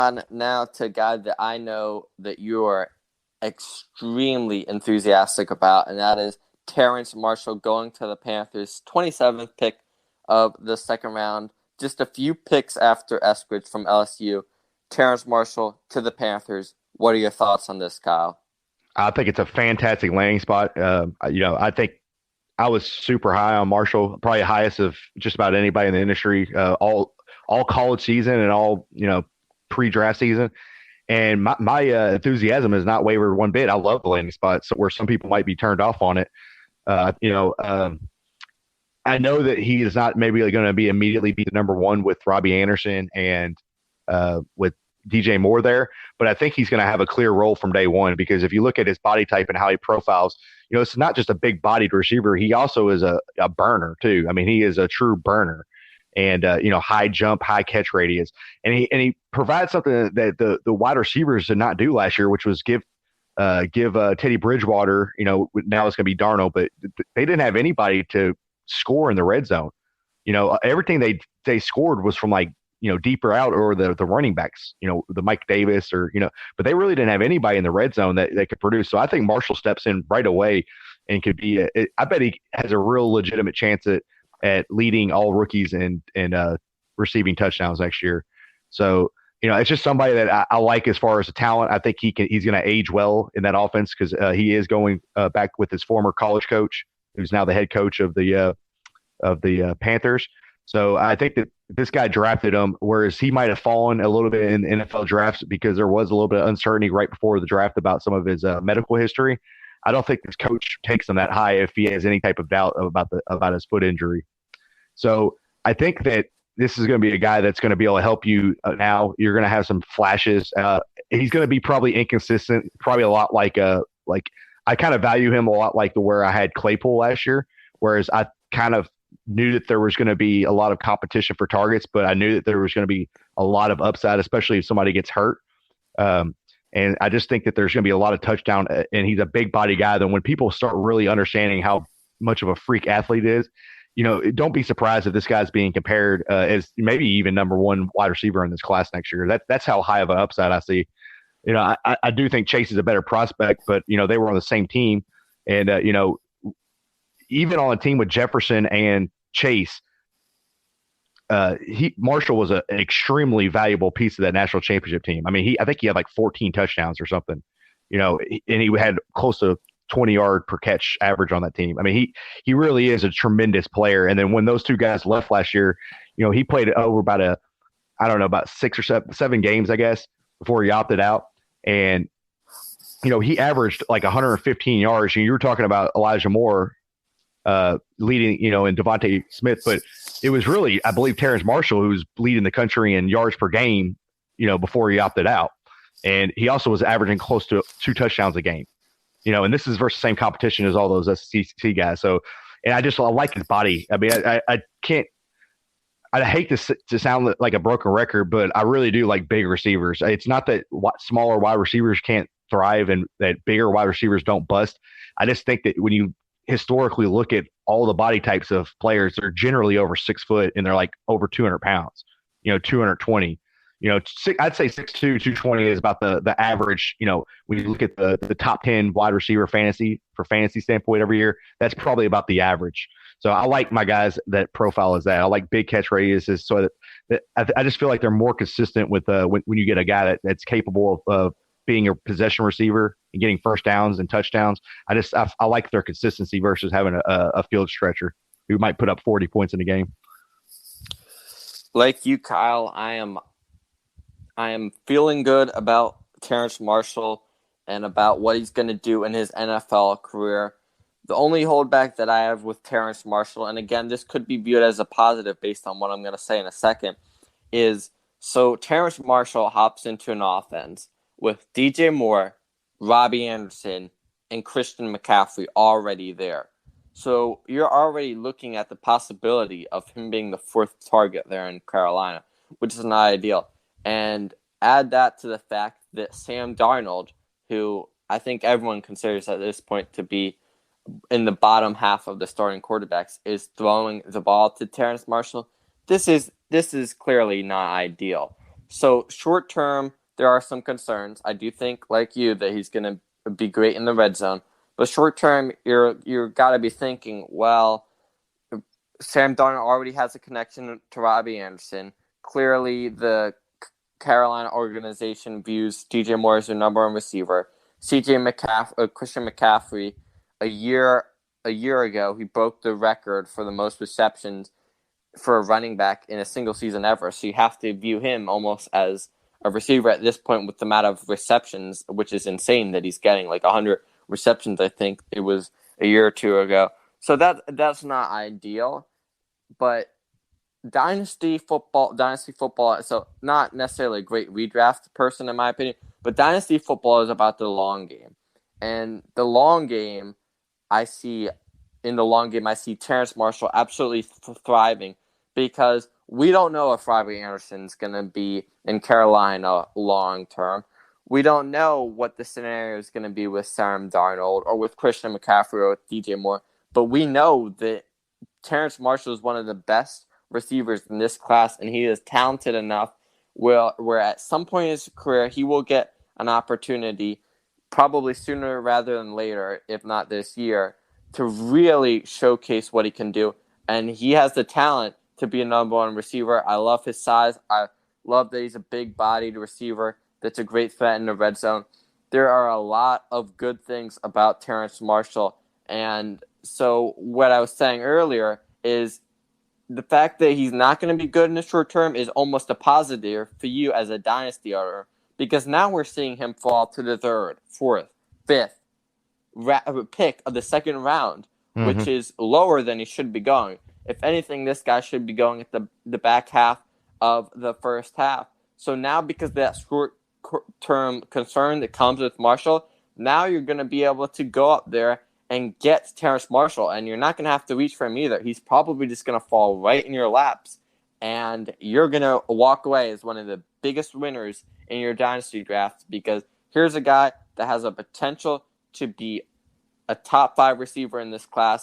On now to a guy that I know that you are extremely enthusiastic about, and that is Terrace Marshall going to the Panthers, 27th pick of the second round. Just a few picks after Eskridge from LSU. Terrace Marshall to the Panthers. What are your thoughts on this, Kyle? I think it's a fantastic landing spot. I think I was super high on Marshall, probably highest of just about anybody in the industry, all college season and all pre-draft season. And my enthusiasm has not wavered one bit. I love the landing spot, so where some people might be turned off on it. Uh, you know, um, I know that he is not maybe going to be immediately be the number one with Robbie Anderson and with DJ Moore there, but I think he's going to have a clear role from day one because if you look at his body type and how he profiles, it's not just a big bodied receiver. He also is a burner too. I mean, he is a true burner and, high jump, high catch radius. And he provides something that the wide receivers did not do last year, which was give Teddy Bridgewater, now it's going to be Darnold, but they didn't have anybody to score in the red zone. Everything they scored was from deeper out or the running backs, the Mike Davis but they really didn't have anybody in the red zone that could produce. So I think Marshall steps in right away and could be, I bet he has a real legitimate chance at leading all rookies and receiving touchdowns next year. So, it's just somebody that I like as far as the talent. I think he's going to age well in that offense because he is going back with his former college coach, who's now the head coach of the Panthers. So I think that this guy drafted him, whereas he might have fallen a little bit in NFL drafts because there was a little bit of uncertainty right before the draft about some of his medical history. I don't think this coach takes him that high if he has any type of doubt about his foot injury. So I think that this is going to be a guy that's going to be able to help you now. You're going to have some flashes. He's going to be probably inconsistent, probably a lot like I kind of value him a lot like where I had Claypool last year, whereas I kind of knew that there was going to be a lot of competition for targets, but I knew that there was going to be a lot of upside, especially if somebody gets hurt. And I just think that there's going to be a lot of touchdown, and he's a big body guy. Then when people start really understanding how much of a freak athlete is, don't be surprised if this guy's being compared as maybe even number one wide receiver in this class next year. That's how high of an upside I see. I do think Chase is a better prospect, but they were on the same team, and even on a team with Jefferson and Chase, Marshall was an extremely valuable piece of that national championship team. I mean, I think he had like 14 touchdowns or something, and he had close to 20-yard per catch average on that team. I mean, he really is a tremendous player. And then when those two guys left last year, he played over about 6 or 7 games, I guess, before he opted out. And, he averaged like 115 yards. And you were talking about Elijah Moore leading, and Devontae Smith, but it was really, I believe, Terrace Marshall who's leading the country in yards per game, before he opted out. And he also was averaging close to 2 touchdowns a game, and this is versus the same competition as all those SEC guys. So, and I like his body. I mean, I can't, I hate to sound like a broken record, but I really do like big receivers. It's not that smaller wide receivers can't thrive and that bigger wide receivers don't bust. I just think that when you historically look at all the body types of players, they're generally over 6 foot and they're like over 200 pounds, 220. I'd say 6'2", 220 is about the average. When you look at the top 10 wide receiver fantasy standpoint every year, that's probably about the average. So I like my guys that profile is that. I like big catch radiuses, so that I just feel like they're more consistent with when you get a guy that's capable of being a possession receiver and getting first downs and touchdowns. I like their consistency versus having a field stretcher who might put up 40 points in a game. Like you, Kyle, I am feeling good about Terrace Marshall and about what he's going to do in his NFL career. The only holdback that I have with Terrace Marshall, and again, this could be viewed as a positive based on what I'm going to say in a second, is so Terrace Marshall hops into an offense with DJ Moore, Robbie Anderson, and Christian McCaffrey already there. So you're already looking at the possibility of him being the 4th target there in Carolina, which is not ideal. And add that to the fact that Sam Darnold, who I think everyone considers at this point to be in the bottom half of the starting quarterbacks, is throwing the ball to Terrace Marshall. This is clearly not ideal. So short term, there are some concerns. I do think, like you, that he's going to be great in the red zone. But short term, you're got to be thinking, well, Sam Darnold already has a connection to Robbie Anderson. Clearly, the Carolina organization views DJ Moore as their number one receiver. Christian McCaffrey, a year a year ago, he broke the record for the most receptions for a running back in a single season ever. So you have to view him almost as a receiver at this point with the amount of receptions, which is insane that he's getting like 100 receptions. I think it was a year or two ago. So that's not ideal, but dynasty football. So not necessarily a great redraft person in my opinion, but dynasty football is about the long game, and the long game, I see in the long game, I see Terrace Marshall absolutely thriving because we don't know if Robbie Anderson's going to be in Carolina long term. We don't know what the scenario is going to be with Sam Darnold or with Christian McCaffrey or with DJ Moore, but we know that Terrace Marshall is one of the best receivers in this class, and he is talented enough where at some point in his career he will get an opportunity, probably sooner rather than later, if not this year, to really showcase what he can do. And he has the talent to be a number one receiver. I love his size. I love that he's a big-bodied receiver that's a great threat in the red zone. There are a lot of good things about Terrace Marshall. And so what I was saying earlier is the fact that he's not going to be good in the short term is almost a positive for you as a dynasty owner, because now we're seeing him fall to the third, fourth, fifth pick of the second round, Mm-hmm. which is lower than he should be going. If anything, this guy should be going at the back half of the first half. So now, because of that short term concern that comes with Marshall, now you're going to be able to go up there and get Terrace Marshall, and you're not going to have to reach for him either. He's probably just going to fall right in your laps, and you're going to walk away as one of the biggest winners in your dynasty draft, because here's a guy that has a potential to be a top 5 receiver in this class.